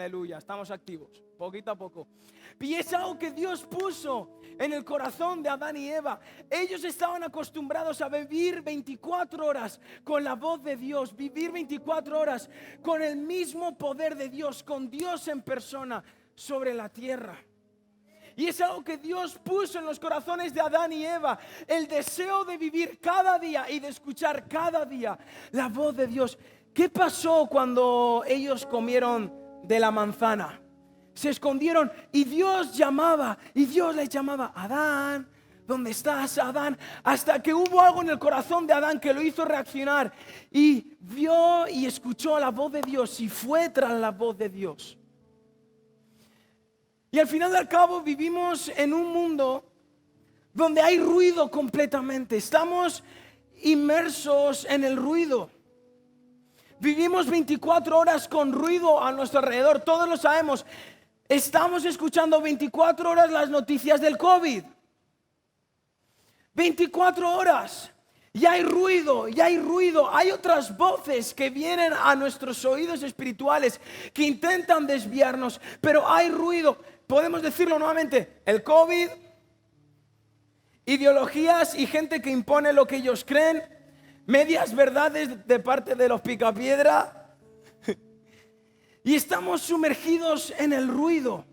Aleluya, estamos activos, poquito a poco. Y es algo que Dios puso en el corazón de Adán y Eva. Ellos estaban acostumbrados a vivir 24 horas con la voz de Dios, vivir 24 horas con el mismo poder de Dios, con Dios en persona sobre la tierra. Y es algo que Dios puso en los corazones de Adán y Eva, el deseo de vivir cada día y de escuchar cada día la voz de Dios. ¿Qué pasó cuando ellos comieron de la manzana? Se escondieron y Dios llamaba, y Dios les llamaba: Adán, ¿dónde estás, Adán? Hasta que hubo algo en el corazón de Adán que lo hizo reaccionar y vio y escuchó la voz de Dios y fue tras la voz de Dios. Y al final del cabo vivimos en un mundo donde hay ruido completamente. Estamos inmersos en el ruido. Vivimos 24 horas con ruido a nuestro alrededor, todos lo sabemos. Estamos escuchando 24 horas las noticias del COVID. 24 horas. Y hay ruido, y hay ruido. Hay otras voces que vienen a nuestros oídos espirituales que intentan desviarnos, pero hay ruido. Podemos decirlo nuevamente: el COVID, ideologías y gente que impone lo que ellos creen, medias verdades de parte de los picapiedra. Y estamos sumergidos en el ruido.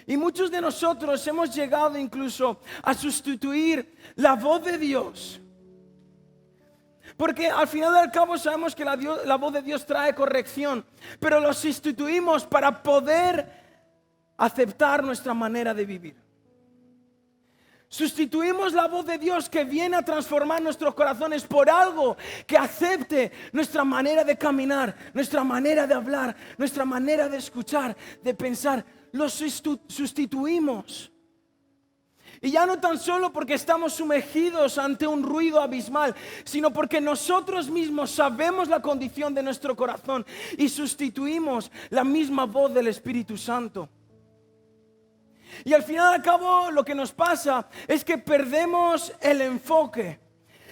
Y muchos de nosotros hemos llegado incluso a sustituir la voz de Dios. Porque al final del cabo sabemos que la voz de Dios trae corrección, pero lo sustituimos para poder aceptar nuestra manera de vivir. Sustituimos la voz de Dios que viene a transformar nuestros corazones por algo que acepte nuestra manera de caminar, nuestra manera de hablar, nuestra manera de escuchar, de pensar. Lo sustituimos. Y ya no tan solo porque estamos sumergidos ante un ruido abismal, sino porque nosotros mismos sabemos la condición de nuestro corazón y sustituimos la misma voz del Espíritu Santo. Y al final al cabo lo que nos pasa es que perdemos el enfoque.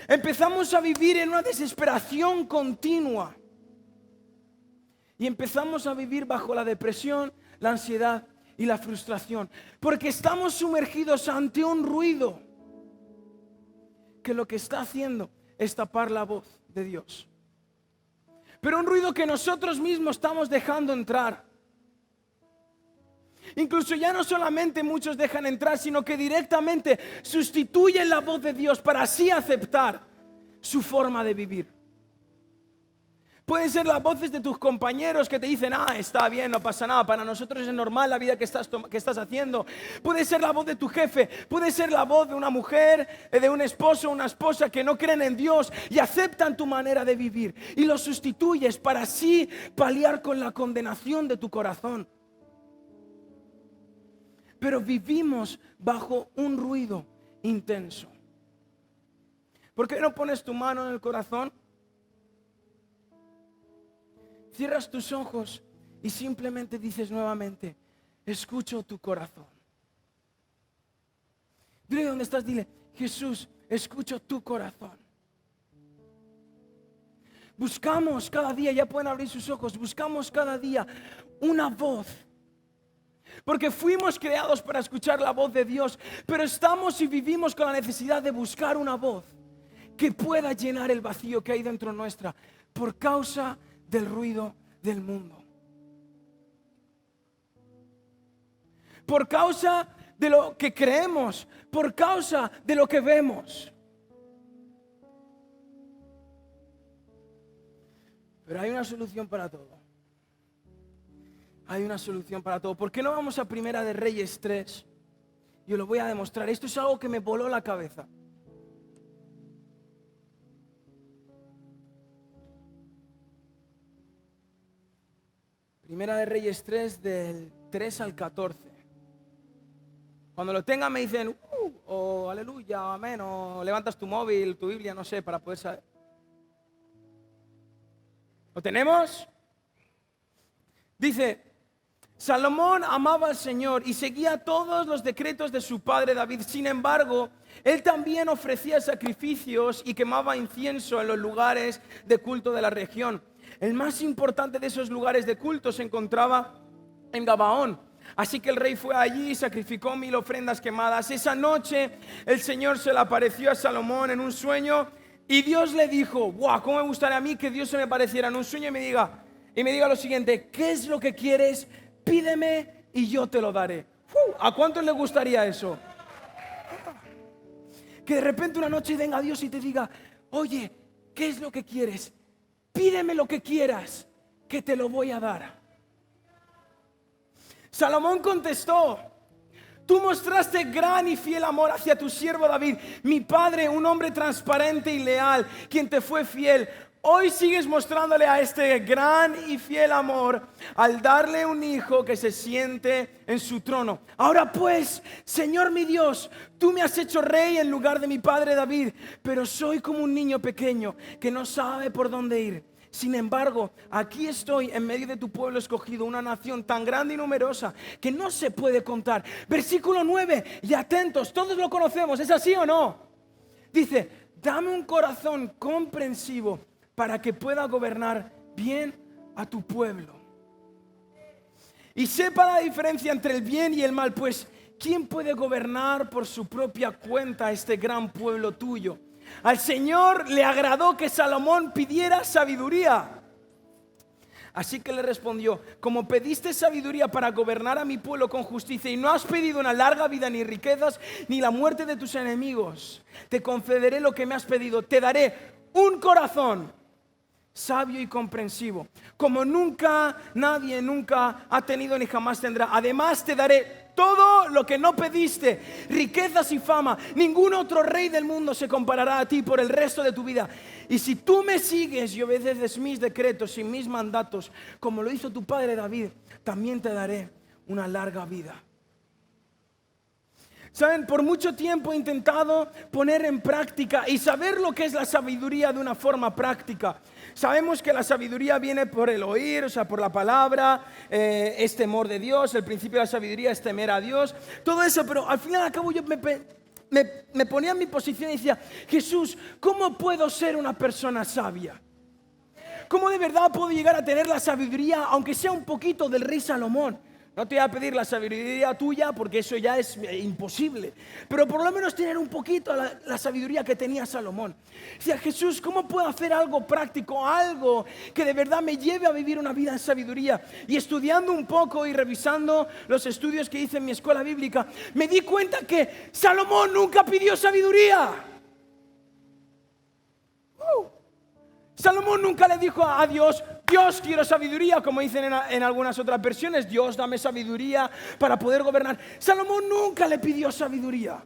Empezamos a vivir en una desesperación continua. Y empezamos a vivir bajo la depresión, la ansiedad y la frustración. Porque estamos sumergidos ante un ruido que lo que está haciendo es tapar la voz de Dios. Pero un ruido que nosotros mismos estamos dejando entrar. Incluso ya no solamente muchos dejan entrar, sino que directamente sustituyen la voz de Dios para así aceptar su forma de vivir. Pueden ser las voces de tus compañeros que te dicen: está bien, no pasa nada, para nosotros es normal la vida que estás haciendo. Puede ser la voz de tu jefe, puede ser la voz de una mujer, de un esposo o una esposa que no creen en Dios y aceptan tu manera de vivir. Y lo sustituyes para así paliar con la condenación de tu corazón. Pero vivimos bajo un ruido intenso. ¿Por qué no pones tu mano en el corazón? Cierras tus ojos y simplemente dices nuevamente: escucho tu corazón. Dile donde estás, dile: Jesús, escucho tu corazón. Buscamos cada día, ya pueden abrir sus ojos, buscamos cada día una voz. Porque fuimos creados para escuchar la voz de Dios, pero estamos y vivimos con la necesidad de buscar una voz que pueda llenar el vacío que hay dentro nuestra por causa del ruido del mundo. Por causa de lo que creemos, por causa de lo que vemos. Pero hay una solución para todo. Hay una solución para todo. ¿Por qué no vamos a Primera de Reyes 3? Yo lo voy a demostrar. Esto es algo que me voló la cabeza. Primera de Reyes 3, del 3 al 14. Cuando lo tengan me dicen o aleluya, amén, o levantas tu móvil, tu Biblia, no sé, para poder saber. ¿Lo tenemos? Dice: Salomón amaba al Señor y seguía todos los decretos de su padre David. Sin embargo, él también ofrecía sacrificios y quemaba incienso en los lugares de culto de la región. El más importante de esos lugares de culto se encontraba en Gabaón. Así que el rey fue allí y sacrificó 1000 ofrendas quemadas. Esa noche el Señor se le apareció a Salomón en un sueño y Dios le dijo, ¡guau! ¿Cómo me gustaría a mí que Dios se me pareciera en un sueño y me diga lo siguiente: ¿qué es lo que quieres? Pídeme y yo te lo daré. ¿A cuántos les gustaría eso? Que de repente una noche venga Dios y te diga, oye, ¿qué es lo que quieres? Pídeme lo que quieras, que te lo voy a dar. Salomón contestó, tú mostraste gran y fiel amor hacia tu siervo David, mi padre, un hombre transparente y leal, quien te fue fiel. Hoy sigues mostrándole a este gran y fiel amor al darle un hijo que se siente en su trono. Ahora pues, Señor mi Dios, tú me has hecho rey en lugar de mi padre David, pero soy como un niño pequeño que no sabe por dónde ir. Sin embargo, aquí estoy en medio de tu pueblo escogido, una nación tan grande y numerosa que no se puede contar. Versículo 9, y atentos, todos lo conocemos, ¿es así o no? Dice, dame un corazón comprensivo para que pueda gobernar bien a tu pueblo. Y sepa la diferencia entre el bien y el mal, pues ¿quién puede gobernar por su propia cuenta a este gran pueblo tuyo? Al Señor le agradó que Salomón pidiera sabiduría. Así que le respondió, como pediste sabiduría para gobernar a mi pueblo con justicia y no has pedido una larga vida, ni riquezas, ni la muerte de tus enemigos, te concederé lo que me has pedido. Te daré un corazón sabio y comprensivo, como nadie nunca ha tenido ni jamás tendrá. Además te daré todo lo que no pediste, riquezas y fama. Ningún otro rey del mundo se comparará a ti por el resto de tu vida. Y si tú me sigues y obedeces mis decretos y mis mandatos, como lo hizo tu padre David, también te daré una larga vida. Saben, por mucho tiempo he intentado poner en práctica y saber lo que es la sabiduría de una forma práctica. Sabemos que la sabiduría viene por el oír, o sea, por la palabra, es temor de Dios. El principio de la sabiduría es temer a Dios. Todo eso, pero al final y al cabo yo me ponía en mi posición y decía, Jesús, ¿cómo puedo ser una persona sabia? ¿Cómo de verdad puedo llegar a tener la sabiduría, aunque sea un poquito del rey Salomón? No te voy a pedir la sabiduría tuya porque eso ya es imposible, pero por lo menos tener un poquito la sabiduría que tenía Salomón. Decía, Jesús, ¿cómo puedo hacer algo práctico, algo que de verdad me lleve a vivir una vida en sabiduría? Y estudiando un poco y revisando los estudios que hice en mi escuela bíblica, me di cuenta que Salomón nunca pidió sabiduría. Salomón nunca le dijo a Dios, Dios, quiero sabiduría, como dicen en algunas otras versiones, Dios, dame sabiduría para poder gobernar. Salomón nunca le pidió sabiduría.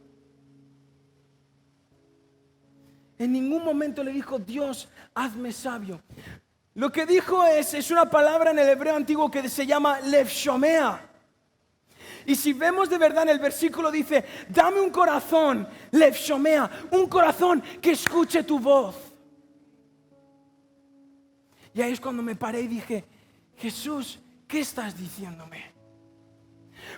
En ningún momento le dijo, Dios, hazme sabio. Lo que dijo es una palabra en el hebreo antiguo que se llama levshomea. Y si vemos de verdad en el versículo dice, dame un corazón, levshomea, un corazón que escuche tu voz. Y ahí es cuando me paré y dije, Jesús, ¿qué estás diciéndome?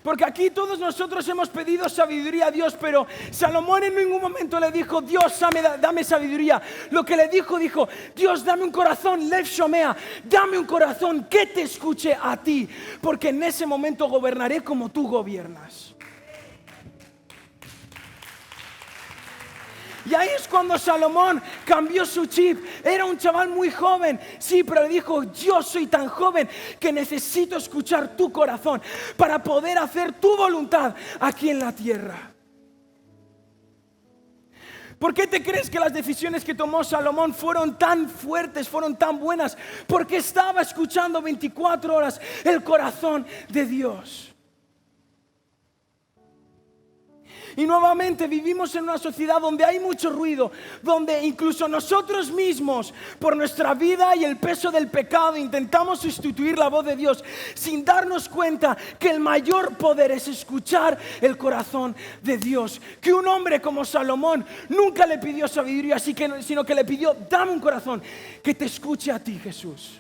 Porque aquí todos nosotros hemos pedido sabiduría a Dios, pero Salomón en ningún momento le dijo, Dios, dame sabiduría. Lo que le dijo, Dios, dame un corazón, lev shomea, dame un corazón que te escuche a ti, porque en ese momento gobernaré como tú gobiernas. Y ahí es cuando Salomón cambió su chip. Era un chaval muy joven, sí, pero le dijo, yo soy tan joven que necesito escuchar tu corazón para poder hacer tu voluntad aquí en la tierra. ¿Por qué te crees que las decisiones que tomó Salomón fueron tan fuertes, fueron tan buenas? Porque estaba escuchando 24 horas el corazón de Dios. Y nuevamente vivimos en una sociedad donde hay mucho ruido, donde incluso nosotros mismos, por nuestra vida y el peso del pecado, intentamos sustituir la voz de Dios sin darnos cuenta que el mayor poder es escuchar el corazón de Dios. Que un hombre como Salomón nunca le pidió sabiduría, sino que le pidió, dame un corazón que te escuche a ti, Jesús.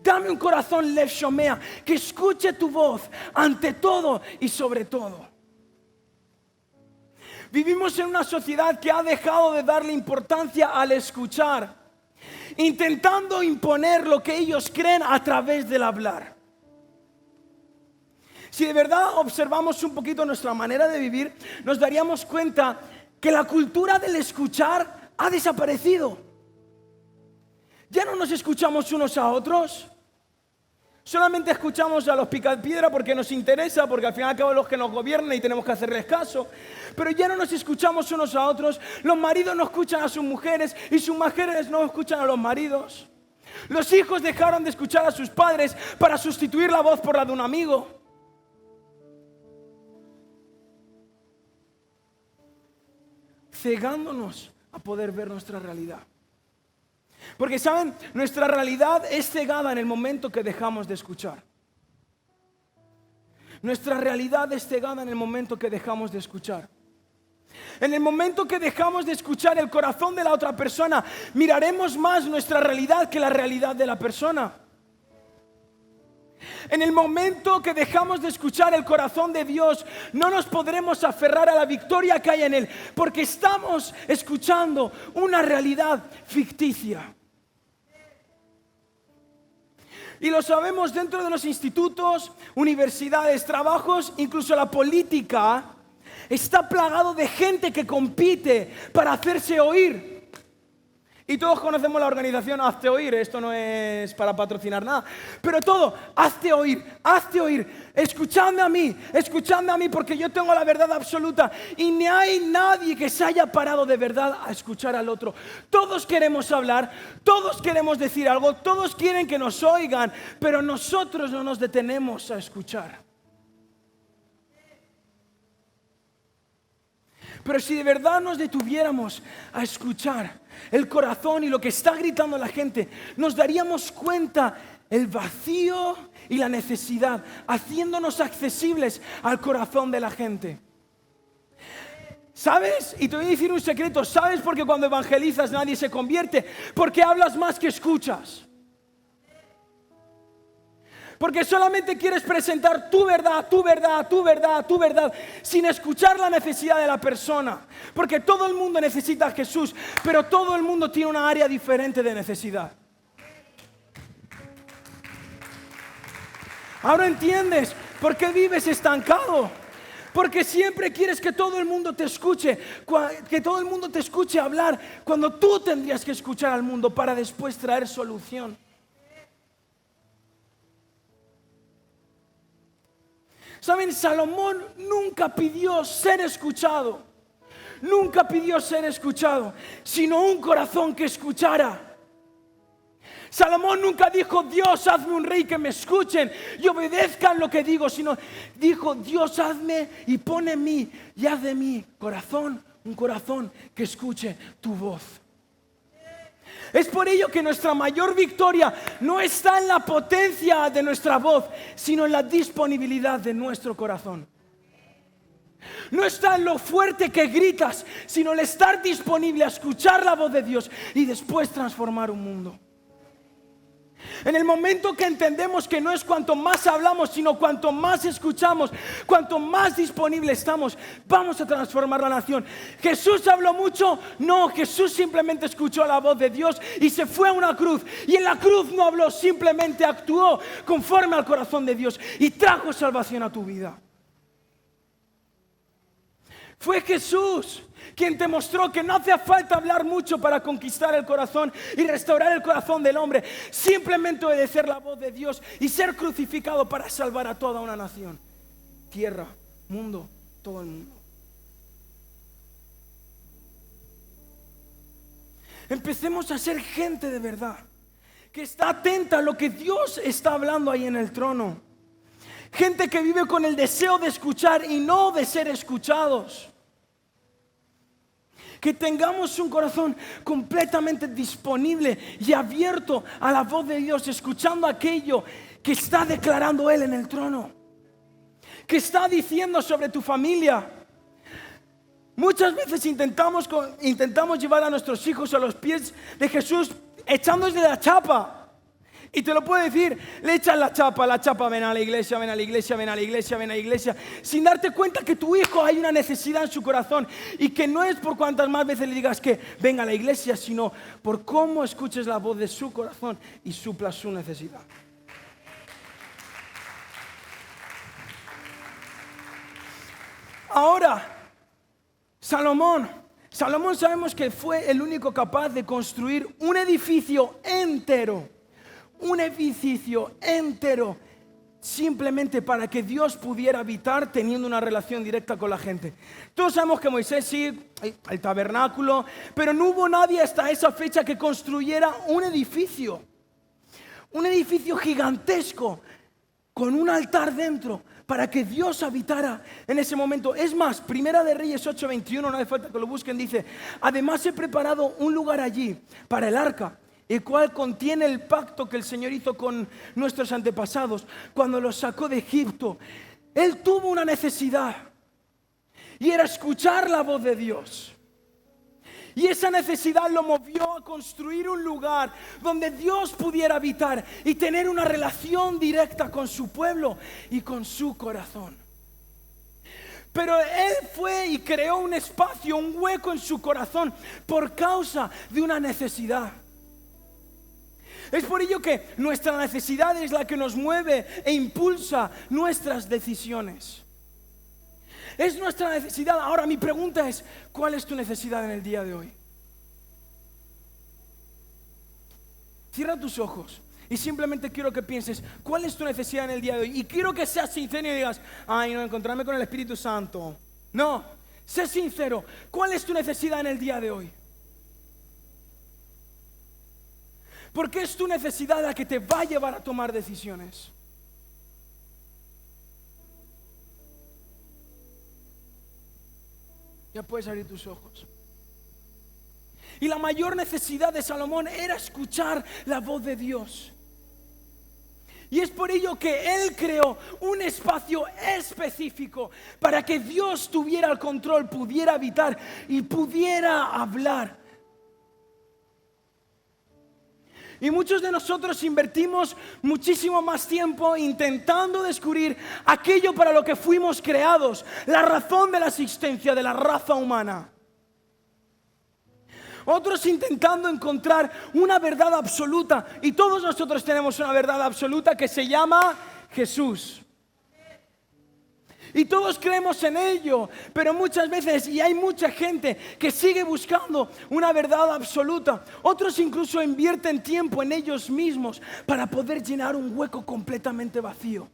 Dame un corazón lev shomea, que escuche tu voz ante todo y sobre todo. Vivimos en una sociedad que ha dejado de darle importancia al escuchar intentando imponer lo que ellos creen a través del hablar. Si de verdad observamos un poquito nuestra manera de vivir, nos daríamos cuenta que la cultura del escuchar ha desaparecido. Ya no nos escuchamos unos a otros. Solamente escuchamos a los picapiedra porque nos interesa, porque al final y al cabo los que nos gobiernan y tenemos que hacerles caso. Pero ya no nos escuchamos unos a otros. Los maridos no escuchan a sus mujeres y sus mujeres no escuchan a los maridos. Los hijos dejaron de escuchar a sus padres para sustituir la voz por la de un amigo. Cegándonos a poder ver nuestra realidad. Porque saben, nuestra realidad es cegada en el momento que dejamos de escuchar. Nuestra realidad es cegada en el momento que dejamos de escuchar. En el momento que dejamos de escuchar el corazón de la otra persona, miraremos más nuestra realidad que la realidad de la persona. En el momento que dejamos de escuchar el corazón de Dios, no nos podremos aferrar a la victoria que hay en Él, porque estamos escuchando una realidad ficticia. Y lo sabemos dentro de los institutos, universidades, trabajos, incluso la política está plagado de gente que compite para hacerse oír. Y todos conocemos la organización Hazte Oír. Esto no es para patrocinar nada, pero todo, hazte oír, escuchadme a mí porque yo tengo la verdad absoluta. Y ni hay nadie que se haya parado de verdad a escuchar al otro. Todos queremos hablar, todos queremos decir algo, todos quieren que nos oigan, pero nosotros no nos detenemos a escuchar. Pero si de verdad nos detuviéramos a escuchar el corazón y lo que está gritando la gente, nos daríamos cuenta el vacío y la necesidad, haciéndonos accesibles al corazón de la gente. ¿Sabes? Y te voy a decir un secreto. ¿Sabes por qué cuando evangelizas nadie se convierte? Porque hablas más que escuchas. Porque solamente quieres presentar tu verdad, sin escuchar la necesidad de la persona. Porque todo el mundo necesita a Jesús, pero todo el mundo tiene una área diferente de necesidad. Ahora entiendes por qué vives estancado. Porque siempre quieres que todo el mundo te escuche, que todo el mundo te escuche hablar, cuando tú tendrías que escuchar al mundo para después traer solución. ¿Saben? Salomón nunca pidió ser escuchado. Nunca pidió ser escuchado, sino un corazón que escuchara. Salomón nunca dijo, Dios, hazme un rey que me escuchen y obedezcan lo que digo, sino dijo, Dios, hazme y pon en mí y haz de mí corazón, un corazón que escuche tu voz. Es por ello que nuestra mayor victoria no está en la potencia de nuestra voz, sino en la disponibilidad de nuestro corazón. No está en lo fuerte que gritas, sino el estar disponible a escuchar la voz de Dios y después transformar un mundo. En el momento que entendemos que no es cuanto más hablamos, sino cuanto más escuchamos, cuanto más disponible estamos, vamos a transformar la nación. ¿Jesús habló mucho? No, Jesús simplemente escuchó la voz de Dios y se fue a una cruz. Y en la cruz no habló, simplemente actuó conforme al corazón de Dios y trajo salvación a tu vida. Fue Jesús quien te mostró que no hace falta hablar mucho para conquistar el corazón y restaurar el corazón del hombre. Simplemente obedecer la voz de Dios y ser crucificado para salvar a toda una nación. Tierra, mundo, todo el mundo. Empecemos a ser gente de verdad, que está atenta a lo que Dios está hablando ahí en el trono. Gente que vive con el deseo de escuchar y no de ser escuchados. Que tengamos un corazón completamente disponible y abierto a la voz de Dios, escuchando aquello que está declarando Él en el trono, que está diciendo sobre tu familia. Muchas veces intentamos llevar a nuestros hijos a los pies de Jesús echándoles de la chapa. Y te lo puedo decir, le echas la chapa, ven a la iglesia, ven a la iglesia, ven a la iglesia, ven a la iglesia, sin darte cuenta que tu hijo hay una necesidad en su corazón y que no es por cuantas más veces le digas que venga a la iglesia, sino por cómo escuches la voz de su corazón y suplas su necesidad. Ahora, Salomón sabemos que fue el único capaz de construir un edificio entero, simplemente para que Dios pudiera habitar teniendo una relación directa con la gente. Todos sabemos que Moisés sí, el tabernáculo, pero no hubo nadie hasta esa fecha que construyera un edificio gigantesco con un altar dentro, para que Dios habitara en ese momento. Es más, Primera de Reyes 8:21, no hace falta que lo busquen, dice: además he preparado un lugar allí para el arca, el cual contiene el pacto que el Señor hizo con nuestros antepasados cuando los sacó de Egipto. Él tuvo una necesidad y era escuchar la voz de Dios. Y esa necesidad lo movió a construir un lugar donde Dios pudiera habitar y tener una relación directa con su pueblo y con su corazón. Pero Él fue y creó un espacio, un hueco en su corazón por causa de una necesidad. Es por ello que nuestra necesidad es la que nos mueve e impulsa nuestras decisiones. Es nuestra necesidad. Ahora mi pregunta es, ¿cuál es tu necesidad en el día de hoy? Cierra tus ojos y simplemente quiero que pienses, ¿cuál es tu necesidad en el día de hoy? Y quiero que seas sincero y digas, ay, no, encontrarme con el Espíritu Santo. No, sé sincero. ¿Cuál es tu necesidad en el día de hoy? Porque es tu necesidad la que te va a llevar a tomar decisiones. Ya puedes abrir tus ojos. Y la mayor necesidad de Salomón era escuchar la voz de Dios. Y es por ello que él creó un espacio específico para que Dios tuviera el control, pudiera habitar y pudiera hablar. Y muchos de nosotros invertimos muchísimo más tiempo intentando descubrir aquello para lo que fuimos creados, la razón de la existencia de la raza humana. Otros intentando encontrar una verdad absoluta, y todos nosotros tenemos una verdad absoluta que se llama Jesús. Y todos creemos en ello, pero muchas veces, y hay mucha gente que sigue buscando una verdad absoluta. Otros incluso invierten tiempo en ellos mismos para poder llenar un hueco completamente vacío.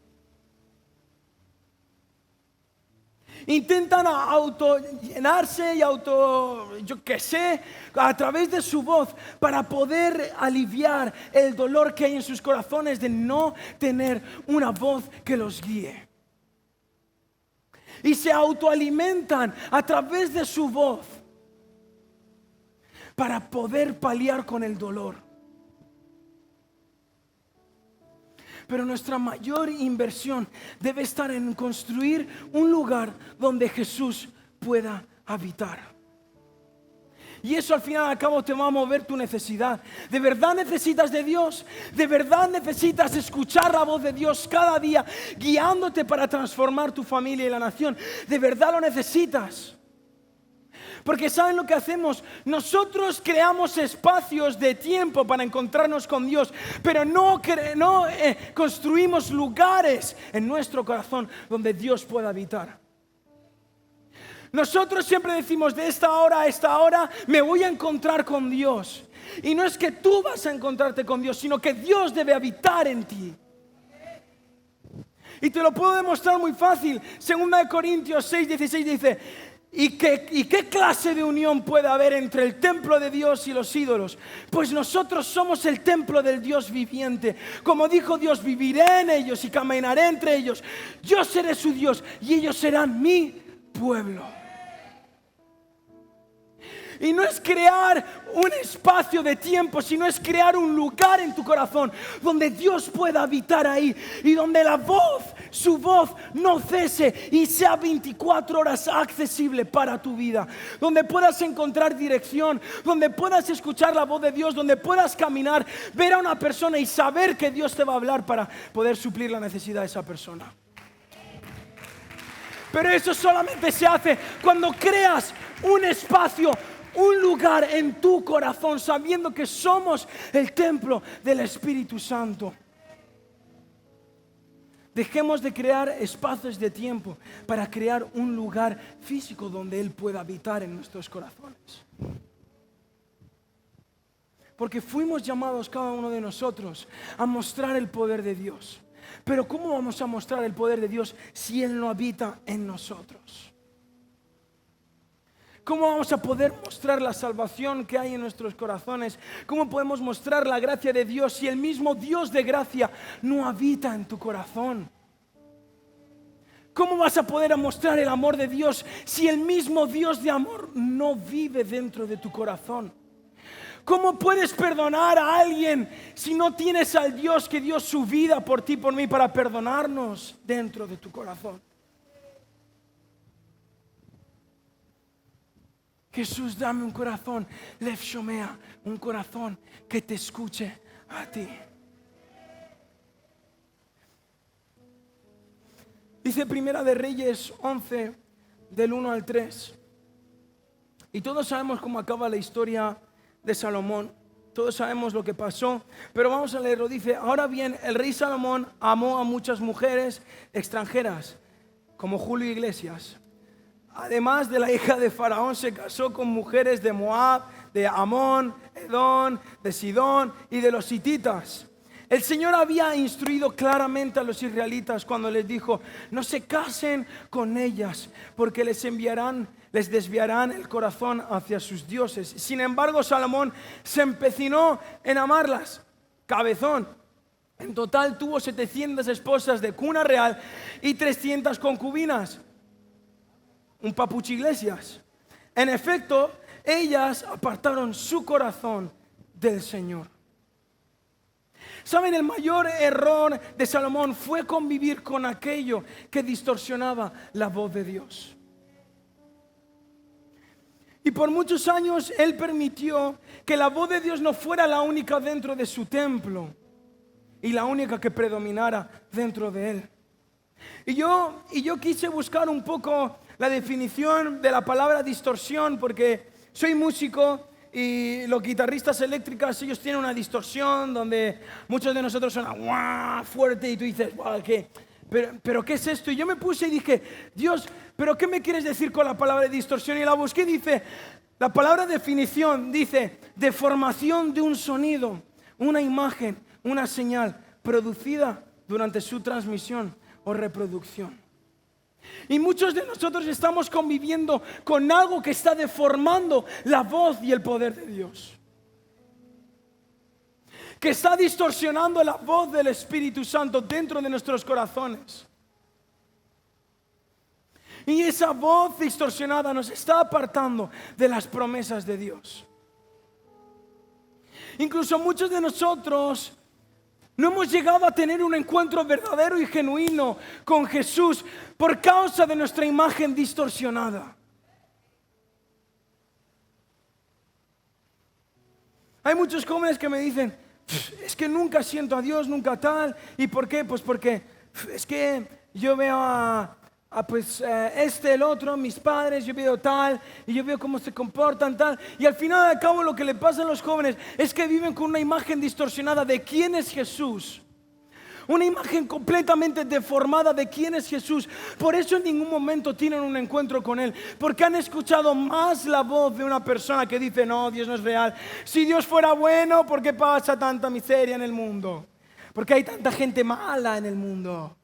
Intentan autollenarse y yo qué sé, a través de su voz para poder aliviar el dolor que hay en sus corazones de no tener una voz que los guíe. Y se autoalimentan a través de su voz para poder paliar con el dolor. Pero nuestra mayor inversión debe estar en construir un lugar donde Jesús pueda habitar. Y eso al final y al cabo te va a mover tu necesidad. ¿De verdad necesitas de Dios? ¿De verdad necesitas escuchar la voz de Dios cada día, guiándote para transformar tu familia y la nación? ¿De verdad lo necesitas? Porque ¿saben lo que hacemos? Nosotros creamos espacios de tiempo para encontrarnos con Dios, pero no construimos lugares en nuestro corazón donde Dios pueda habitar. Nosotros siempre decimos, de esta hora a esta hora me voy a encontrar con Dios. Y no es que tú vas a encontrarte con Dios, sino que Dios debe habitar en ti. Y te lo puedo demostrar muy fácil. 2 Corintios 6:16 dice: ¿Y qué clase de unión puede haber entre el templo de Dios y los ídolos? Pues nosotros somos el templo del Dios viviente. Como dijo Dios, viviré en ellos y caminaré entre ellos. Yo seré su Dios y ellos serán mi pueblo. Y no es crear un espacio de tiempo, sino es crear un lugar en tu corazón donde Dios pueda habitar ahí y donde la voz, su voz no cese y sea 24 horas accesible para tu vida. Donde puedas encontrar dirección, donde puedas escuchar la voz de Dios, donde puedas caminar, ver a una persona y saber que Dios te va a hablar para poder suplir la necesidad de esa persona. Pero eso solamente se hace cuando creas un espacio, un lugar en tu corazón, sabiendo que somos el templo del Espíritu Santo. Dejemos de crear espacios de tiempo para crear un lugar físico donde Él pueda habitar en nuestros corazones. Porque fuimos llamados cada uno de nosotros a mostrar el poder de Dios. Pero ¿cómo vamos a mostrar el poder de Dios si Él no habita en nosotros? ¿Cómo vamos a poder mostrar la salvación que hay en nuestros corazones? ¿Cómo podemos mostrar la gracia de Dios si el mismo Dios de gracia no habita en tu corazón? ¿Cómo vas a poder mostrar el amor de Dios si el mismo Dios de amor no vive dentro de tu corazón? ¿Cómo puedes perdonar a alguien si no tienes al Dios que dio su vida por ti, por mí, para perdonarnos dentro de tu corazón? Jesús, dame un corazón, Lev Shomea, un corazón que te escuche a ti. Dice Primera de Reyes 11, del 1 al 3. Y todos sabemos cómo acaba la historia de Salomón. Todos sabemos lo que pasó, pero vamos a leerlo. Dice: ahora bien, el rey Salomón amó a muchas mujeres extranjeras, como Julio Iglesias. Además de la hija de Faraón, se casó con mujeres de Moab, de Amón, Edom, de Sidón y de los hititas. El Señor había instruido claramente a los israelitas cuando les dijo: no se casen con ellas, porque les desviarán el corazón hacia sus dioses. Sin embargo, Salomón se empecinó en amarlas. Cabezón. En total tuvo 700 esposas de cuna real y 300 concubinas. Un papuchi Iglesias. En efecto, ellas apartaron su corazón del Señor. ¿Saben? El mayor error de Salomón fue convivir con aquello que distorsionaba la voz de Dios. Y por muchos años él permitió que la voz de Dios no fuera la única dentro de su templo y la única que predominara dentro de él. Y yo quise buscar un poco la definición de la palabra distorsión, porque soy músico y los guitarristas eléctricos, ellos tienen una distorsión donde muchos de nosotros suenan fuerte y tú dices, ¿qué? Pero ¿qué es esto? Y yo me puse y dije: Dios, ¿pero qué me quieres decir con la palabra distorsión? Y la busqué, dice, la palabra definición dice: deformación de un sonido, una imagen, una señal producida durante su transmisión o reproducción. Y muchos de nosotros estamos conviviendo con algo que está deformando la voz y el poder de Dios, que está distorsionando la voz del Espíritu Santo dentro de nuestros corazones. Y esa voz distorsionada nos está apartando de las promesas de Dios. Incluso muchos de nosotros no hemos llegado a tener un encuentro verdadero y genuino con Jesús por causa de nuestra imagen distorsionada. Hay muchos jóvenes que me dicen: es que nunca siento a Dios, nunca tal. ¿Y por qué? Pues porque es que yo veo el otro, mis padres, yo veo tal, y yo veo cómo se comportan tal. Y al final, al cabo, lo que le pasa a los jóvenes es que viven con una imagen distorsionada de quién es Jesús. Una imagen completamente deformada de quién es Jesús. Por eso en ningún momento tienen un encuentro con Él, porque han escuchado más la voz de una persona que dice: no, Dios no es real. Si Dios fuera bueno, ¿por qué pasa tanta miseria en el mundo? ¿Por qué hay tanta gente mala en el mundo?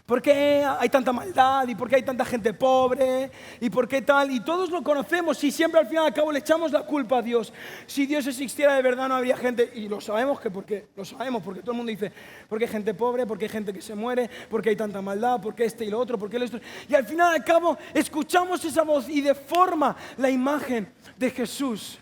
¿Por qué hay tanta maldad? ¿Y por qué hay tanta gente pobre? ¿Y por qué tal? Y todos lo conocemos y siempre al final al cabo le echamos la culpa a Dios. Si Dios existiera de verdad no habría gente, y lo sabemos porque todo el mundo dice, ¿por qué hay gente pobre? ¿Por qué hay gente que se muere? ¿Por qué hay tanta maldad? ¿Por qué este y lo otro? ¿Por qué esto? Y al final al cabo escuchamos esa voz y deforma la imagen de Jesús,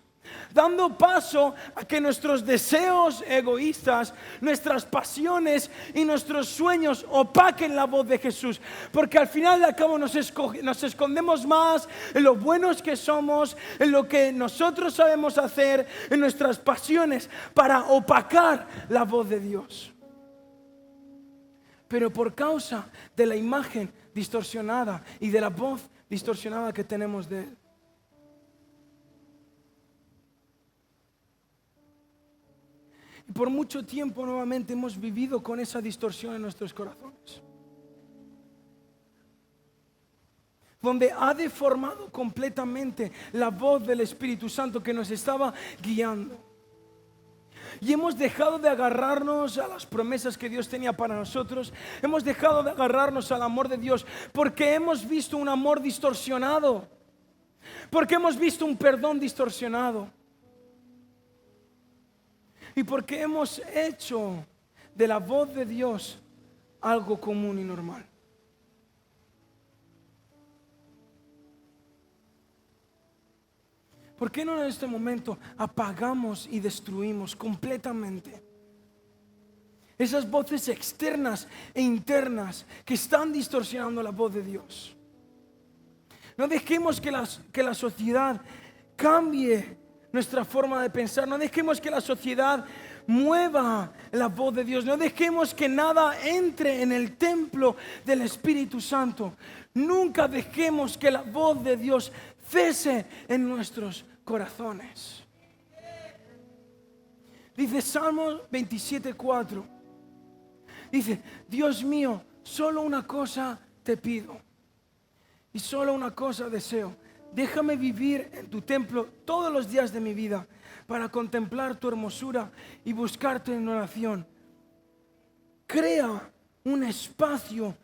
dando paso a que nuestros deseos egoístas, nuestras pasiones y nuestros sueños opaquen la voz de Jesús. Porque al final de cabo nos escondemos más en lo buenos que somos, en lo que nosotros sabemos hacer, en nuestras pasiones, para opacar la voz de Dios. Pero por causa de la imagen distorsionada y de la voz distorsionada que tenemos de Él, y por mucho tiempo nuevamente hemos vivido con esa distorsión en nuestros corazones, donde ha deformado completamente la voz del Espíritu Santo que nos estaba guiando. Y hemos dejado de agarrarnos a las promesas que Dios tenía para nosotros. Hemos dejado de agarrarnos al amor de Dios porque hemos visto un amor distorsionado, porque hemos visto un perdón distorsionado. Y porque hemos hecho de la voz de Dios algo común y normal. ¿Por qué no en este momento apagamos y destruimos completamente esas voces externas e internas que están distorsionando la voz de Dios? No dejemos que la sociedad cambie nuestra forma de pensar. No dejemos que la sociedad mueva la voz de Dios. No dejemos que nada entre en el templo del Espíritu Santo. Nunca dejemos que la voz de Dios cese en nuestros corazones. Dice Salmo 27:4. Dice: Dios mío, solo una cosa te pido y solo una cosa deseo. Déjame vivir en tu templo todos los días de mi vida para contemplar tu hermosura y buscarte en oración. Crea un espacio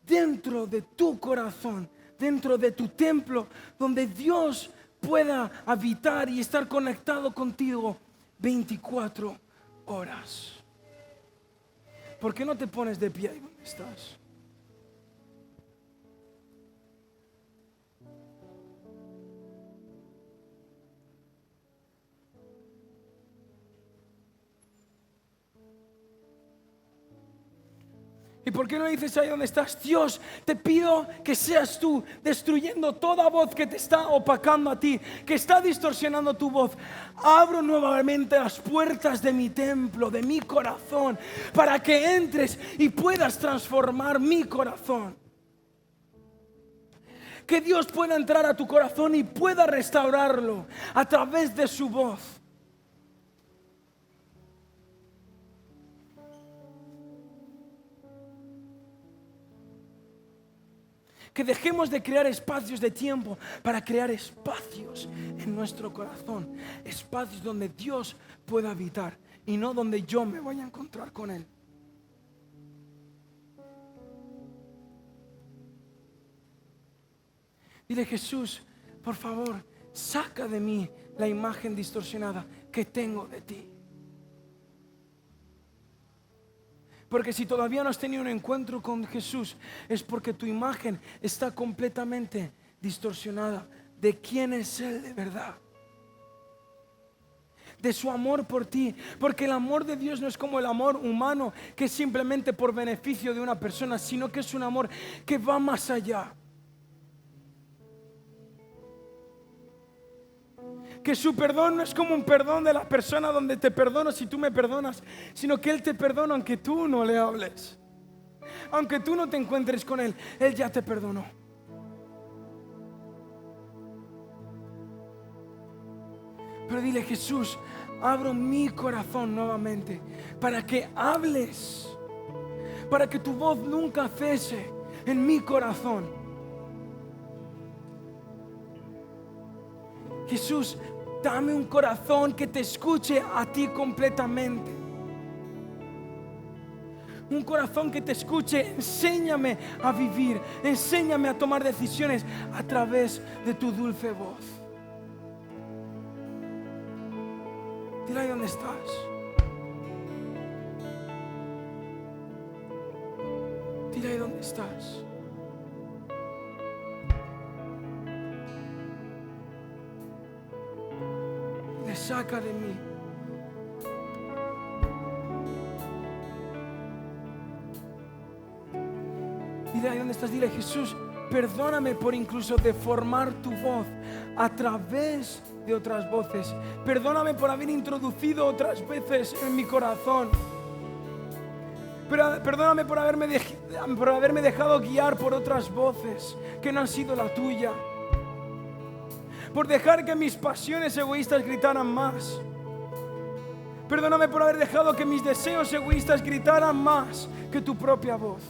dentro de tu corazón, dentro de tu templo, donde Dios pueda habitar y estar conectado contigo 24 horas. ¿Por qué no te pones de pie ahí donde estás? ¿Y por qué no dices ahí donde estás: Dios, te pido que seas tú destruyendo toda voz que te está opacando a ti, que está distorsionando tu voz? Abro nuevamente las puertas de mi templo, de mi corazón, para que entres y puedas transformar mi corazón. Que Dios pueda entrar a tu corazón y pueda restaurarlo a través de su voz. Que dejemos de crear espacios de tiempo para crear espacios en nuestro corazón. Espacios donde Dios pueda habitar y no donde yo me vaya a encontrar con Él. Dile: Jesús, por favor, saca de mí la imagen distorsionada que tengo de ti. Porque si todavía no has tenido un encuentro con Jesús, es porque tu imagen está completamente distorsionada de quién es Él de verdad, de su amor por ti. Porque el amor de Dios no es como el amor humano, que es simplemente por beneficio de una persona, sino que es un amor que va más allá. Que su perdón no es como un perdón de la persona donde te perdono si tú me perdonas, sino que Él te perdona aunque tú no le hables, aunque tú no te encuentres con Él. Él ya te perdonó. Pero dile: Jesús, abro mi corazón nuevamente para que hables, para que tu voz nunca cese en mi corazón. Jesús, dame un corazón que te escuche a ti completamente. Un corazón que te escuche. Enséñame a vivir. Enséñame a tomar decisiones a través de tu dulce voz. Dile ahí donde estás. Dile ahí donde estás. Dile, saca de mí. Dile ahí donde estás, dile, Jesús, perdóname por incluso deformar tu voz a través de otras voces. Perdóname por haber introducido otras veces en mi corazón. Perdóname por haberme dejado guiar por otras voces que no han sido la tuya. Por dejar que mis pasiones egoístas gritaran más. Perdóname por haber dejado que mis deseos egoístas gritaran más que tu propia voz.